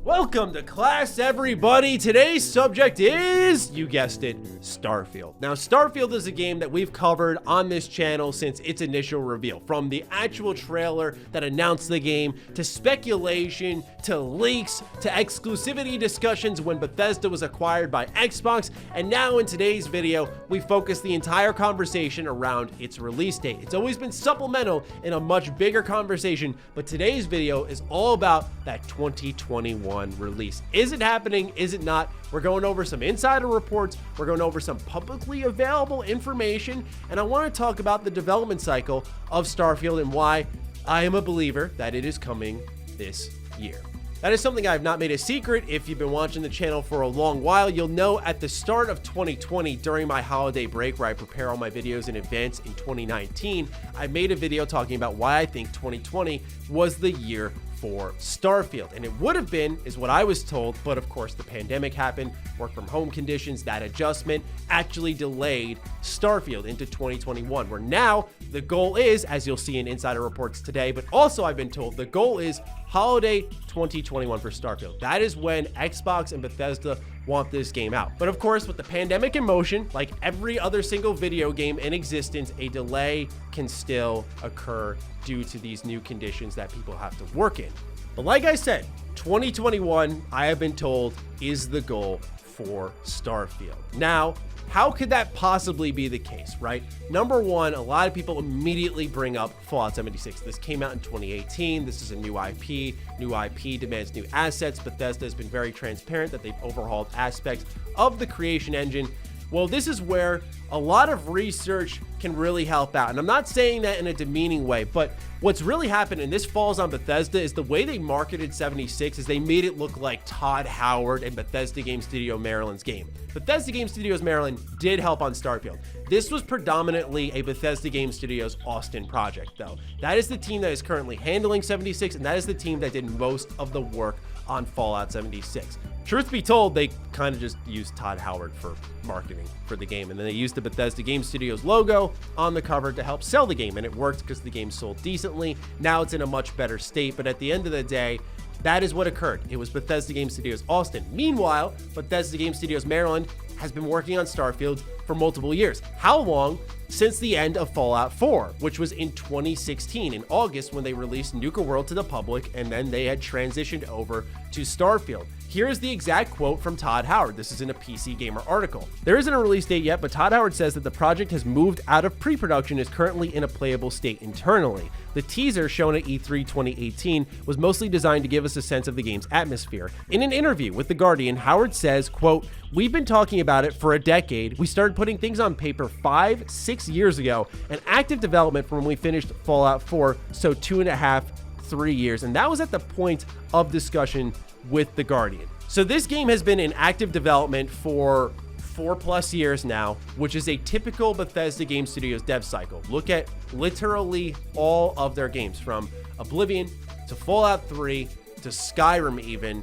Welcome to class, everybody. Today's subject is, you guessed it, Starfield. Now, Starfield is a game that we've covered on this channel since its initial reveal. From the actual trailer that announced the game, to speculation, to leaks, to exclusivity discussions when Bethesda was acquired by Xbox, and now in today's video, we focus the entire conversation around its release date. It's always been supplemental in a much bigger conversation, but today's video is all about that 2021 release. Is it happening? Is it not? We're going over some insider reports. We're going over some publicly available information. And I want to talk about the development cycle of Starfield and why I am a believer that it is coming this year. That is something I have not made a secret. If you've been watching the channel for a long while, you'll know at the start of 2020, during my holiday break where I prepare all my videos in advance in 2019, I made a video talking about why I think 2020 was the year for Starfield. And it would have been, is what I was told, but of course the pandemic happened, work from home conditions, that adjustment actually delayed Starfield into 2021, where now the goal is, as you'll see in insider reports today, but also I've been told the goal is holiday 2021 for Starfield. That is when Xbox and Bethesda want this game out. But of course, with the pandemic in motion, like every other single video game in existence, a delay can still occur due to these new conditions that people have to work in. But like I said, 2021, I have been told, is the goal for Starfield. Now, how could that possibly be the case, right? Number one, a lot of people immediately bring up Fallout 76. This came out in 2018. This is a new IP. New IP demands new assets. Bethesda has been very transparent that they've overhauled aspects of the creation engine. Well, this is where a lot of research can really help out. And I'm not saying that in a demeaning way, but what's really happened, and this falls on Bethesda, is the way they marketed 76 is they made it look like Todd Howard and Bethesda Game Studio Maryland's game. Bethesda Game Studios Maryland did help on Starfield. This was predominantly a Bethesda Game Studios Austin project, though. That is the team that is currently handling 76, and that is the team that did most of the work on Fallout 76. Truth be told, they kind of just used Todd Howard for marketing for the game, and then they used the Bethesda Game Studios logo on the cover to help sell the game, and it worked because the game sold decently. Now it's in a much better state, but at the end of the day, that is what occurred. It was Bethesda Game Studios Austin. Meanwhile, Bethesda Game Studios Maryland has been working on Starfield for multiple years. How long? Since the end of Fallout 4, which was in 2016, in August, when they released Nuka World to the public, and then they had transitioned over to Starfield. Here's the exact quote from Todd Howard. This is in a PC Gamer article. There isn't a release date yet, but Todd Howard says that the project has moved out of pre-production and is currently in a playable state internally. The teaser shown at E3 2018 was mostly designed to give us a sense of the game's atmosphere. In an interview with The Guardian, Howard says, quote, "We've been talking about it for a decade. We started putting things on paper 5-6 years ago, and active development from when we finished Fallout 4, so 2.5-3 years. And that was at the point of discussion with The Guardian. So this game has been in active development for 4+ years now, which is a typical Bethesda Game Studios dev cycle. Look at literally all of their games, from Oblivion to Fallout 3 to Skyrim even,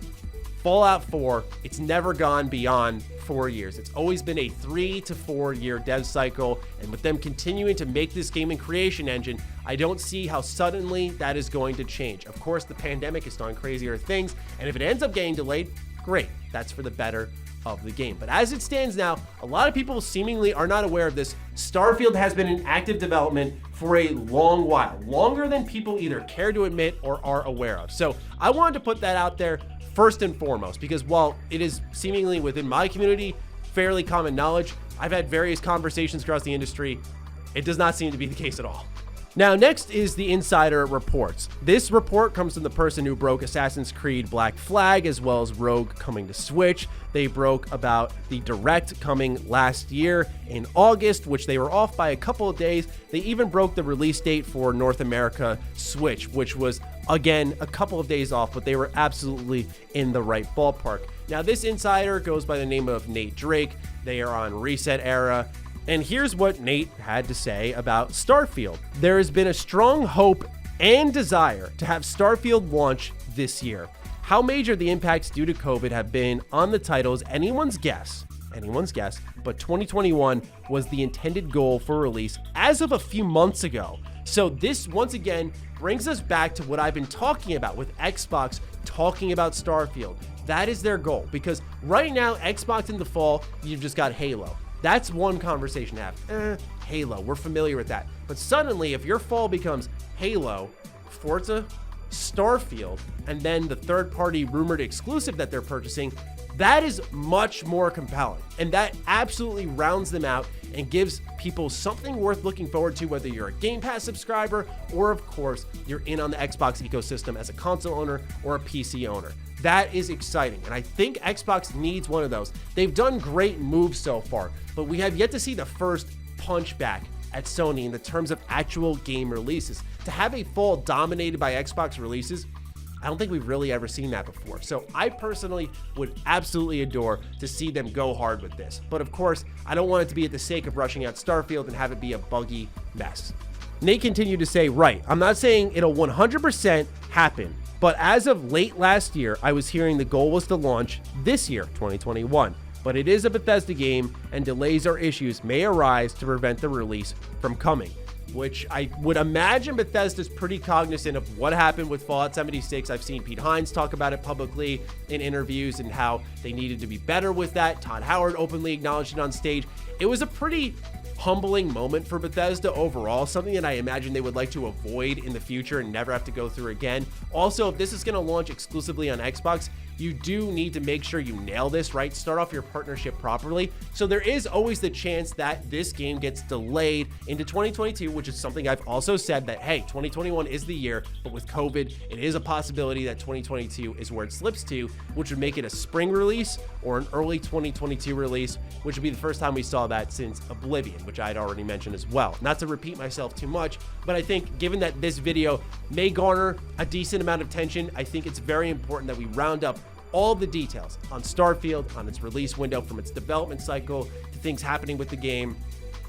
Fallout 4, it's never gone beyond 4 years. It's always been a 3 to 4 year dev cycle, and with them continuing to make this game in creation engine, I don't see how suddenly that is going to change. Of course, the pandemic is starting crazier things, and if it ends up getting delayed, great. That's for the better of the game. But as it stands now, a lot of people seemingly are not aware of this. Starfield has been in active development for a long while, longer than people either care to admit or are aware of. So I wanted to put that out there first and foremost, because while it is seemingly within my community fairly common knowledge, I've had various conversations across the industry. It does not seem to be the case at all. Now, next is the insider reports. This report comes from the person who broke Assassin's Creed Black Flag, as well as Rogue coming to Switch. They broke about the Direct coming last year in August, which they were off by a couple of days. They even broke the release date for North America Switch, which was, again, a couple of days off, but they were absolutely in the right ballpark. Now, this insider goes by the name of Nate Drake. They are on Reset Era. And here's what Nate had to say about Starfield. There has been a strong hope and desire to have Starfield launch this year. How major the impacts due to COVID have been on the title is anyone's guess, but 2021 was the intended goal for release as of a few months ago. So this, once again, brings us back to what I've been talking about with Xbox talking about Starfield. That is their goal, because right now, Xbox in the fall, you've just got Halo. That's one conversation to have. Halo, we're familiar with that. But suddenly, if your fall becomes Halo, Forza, Starfield, and then the third-party rumored exclusive that they're purchasing, that is much more compelling. And that absolutely rounds them out and gives people something worth looking forward to, whether you're a Game Pass subscriber or, of course, you're in on the Xbox ecosystem as a console owner or a PC owner. That is exciting, and I think Xbox needs one of those. They've done great moves so far, but we have yet to see the first punch back at Sony in the terms of actual game releases. To have a fall dominated by Xbox releases, I don't think we've really ever seen that before. So I personally would absolutely adore to see them go hard with this. But of course, I don't want it to be at the sake of rushing out Starfield and have it be a buggy mess. Nate continued to say, right, I'm not saying it'll 100% happen, but as of late last year, I was hearing the goal was to launch this year, 2021. But it is a Bethesda game, and delays or issues may arise to prevent the release from coming, which I would imagine Bethesda's pretty cognizant of what happened with Fallout 76. I've seen Pete Hines talk about it publicly in interviews and how they needed to be better with that. Todd Howard openly acknowledged it on stage. It was a pretty humbling moment for Bethesda overall, something that I imagine they would like to avoid in the future and never have to go through again. Also, if this is going to launch exclusively on Xbox, you do need to make sure you nail this, right? Start off your partnership properly. So there is always the chance that this game gets delayed into 2022, which is something I've also said that, hey, 2021 is the year, but with COVID, it is a possibility that 2022 is where it slips to, which would make it a spring release or an early 2022 release, which would be the first time we saw that since Oblivion, which I had already mentioned as well. Not to repeat myself too much, but I think given that this video may garner a decent amount of attention, I think it's very important that we round up all the details on Starfield, on its release window, from its development cycle to things happening with the game.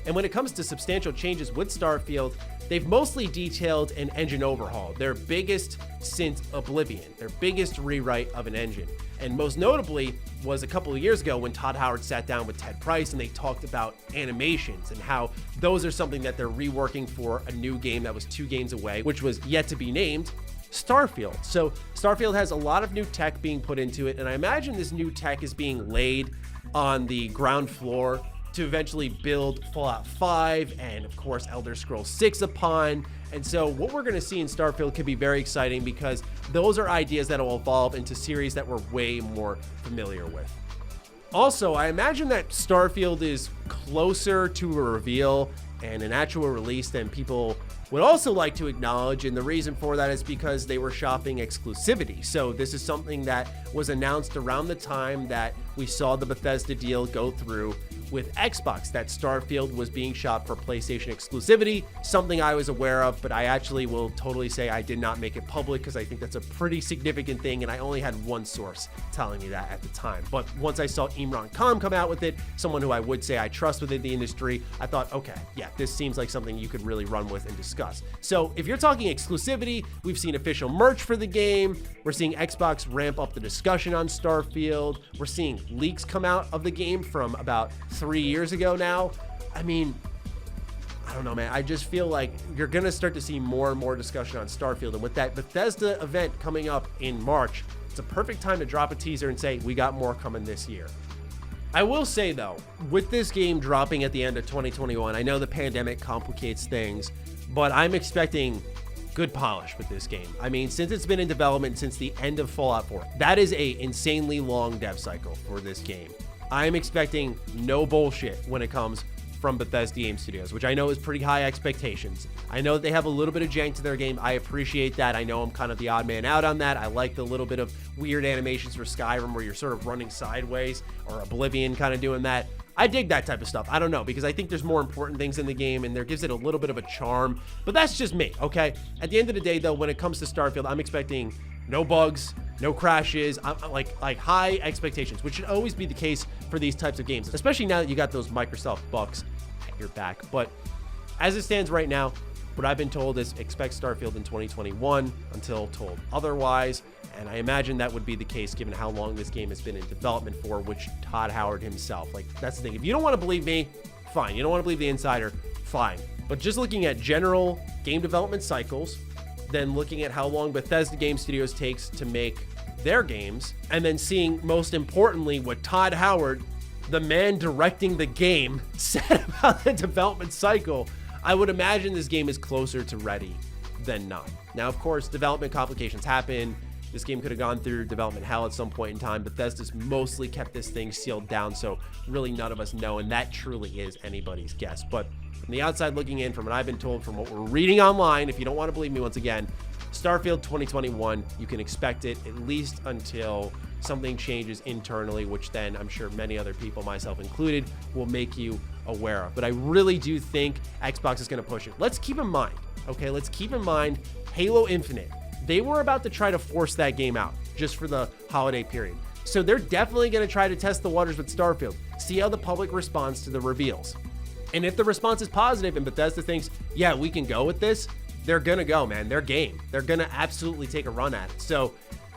And when it comes to substantial changes with Starfield, they've mostly detailed an engine overhaul, their biggest since Oblivion, their biggest rewrite of an engine. And most notably was a couple of years ago when Todd Howard sat down with Ted Price and they talked about animations and how those are something that they're reworking for a new game that was 2 games away, which was yet to be named Starfield. So Starfield has a lot of new tech being put into it, and I imagine this new tech is being laid on the ground floor to eventually build Fallout 5 and, of course, Elder Scrolls 6 upon. And so what we're going to see in Starfield could be very exciting because those are ideas that will evolve into series that we're way more familiar with. Also, I imagine that Starfield is closer to a reveal and an actual release than people would also like to acknowledge, and the reason for that is because they were shopping exclusivity. So this is something that was announced around the time that we saw the Bethesda deal go through with Xbox, that Starfield was being shopped for PlayStation exclusivity, something I was aware of, but I actually will totally say I did not make it public because I think that's a pretty significant thing, and I only had one source telling me that at the time. But once I saw Imran Khan come out with it, someone who I would say I trust within the industry, I thought, okay, yeah, this seems like something you could really run with and discuss. So if you're talking exclusivity, we've seen official merch for the game, we're seeing Xbox ramp up the discussion on Starfield, we're seeing leaks come out of the game from about 3 years ago now. I mean, I don't know, man. I just feel like you're going to start to see more and more discussion on Starfield. And with that Bethesda event coming up in March, it's a perfect time to drop a teaser and say, we got more coming this year. I will say, though, with this game dropping at the end of 2021, I know the pandemic complicates things, but I'm expecting good polish with this game. I mean, since it's been in development since the end of Fallout 4, that is a insanely long dev cycle for this game. I'm expecting no bullshit when it comes from Bethesda Game Studios, which I know is pretty high expectations. I know that they have a little bit of jank to their game. I appreciate that. I know I'm kind of the odd man out on that. I like the little bit of weird animations for Skyrim where you're sort of running sideways, or Oblivion kind of doing that. I dig that type of stuff. I don't know, because I think there's more important things in the game and there gives it a little bit of a charm, but that's just me, okay? At the end of the day, though, when it comes to Starfield, I'm expecting no bugs, no crashes, like high expectations, which should always be the case for these types of games, especially now that you got those Microsoft bucks at your back. But as it stands right now, what I've been told is expect Starfield in 2021 until told otherwise. And I imagine that would be the case given how long this game has been in development for, which Todd Howard himself, like, that's the thing. If you don't want to believe me, fine. You don't want to believe the insider, fine. But just looking at general game development cycles, then looking at how long Bethesda Game Studios takes to make their games, and then seeing, most importantly, what Todd Howard, the man directing the game, said about the development cycle, I would imagine this game is closer to ready than not. Now, of course, development complications happen. This game could have gone through development hell at some point in time. Bethesda's mostly kept this thing sealed down, so really none of us know, and that truly is anybody's guess. But from the outside looking in, from what I've been told, from what we're reading online, if you don't want to believe me once again, Starfield 2021, you can expect it at least until something changes internally, which then I'm sure many other people, myself included, will make you aware of. But I really do think Xbox is going to push it. Let's keep in mind, okay, let's keep in mind Halo Infinite. They were about to try to force that game out just for the holiday period. So they're definitely going to try to test the waters with Starfield, see how the public responds to the reveals. And if the response is positive and Bethesda thinks, yeah, we can go with this, they're going to go, man. They're game. They're going to absolutely take a run at it. So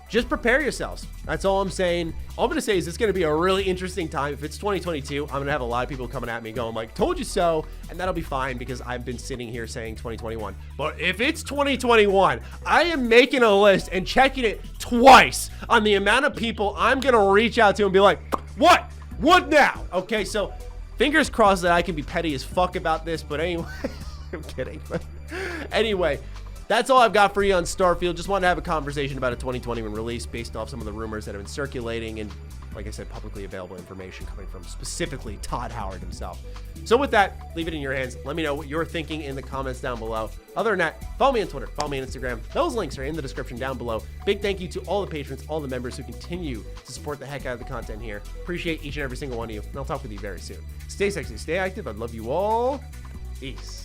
just prepare yourselves. That's all I'm saying. All I'm going to say is it's going to be a really interesting time. If it's 2022, I'm going to have a lot of people coming at me going like, told you so. And that'll be fine because I've been sitting here saying 2021. But if it's 2021, I am making a list and checking it twice on the amount of people I'm going to reach out to and be like, what? What now? Okay, so fingers crossed that I can be petty as fuck about this. But anyway, I'm kidding. Anyway, that's all I've got for you on Starfield. Just wanted to have a conversation about a 2021 release based off some of the rumors that have been circulating and, like I said, publicly available information coming from specifically Todd Howard himself. So with that, leave it in your hands. Let me know what you're thinking in the comments down below. Other than that, follow me on Twitter, follow me on Instagram. Those links are in the description down below. Big thank you to all the patrons, all the members who continue to support the heck out of the content here. Appreciate each and every single one of you, and I'll talk with you very soon. Stay sexy, stay active. I love you all. Peace.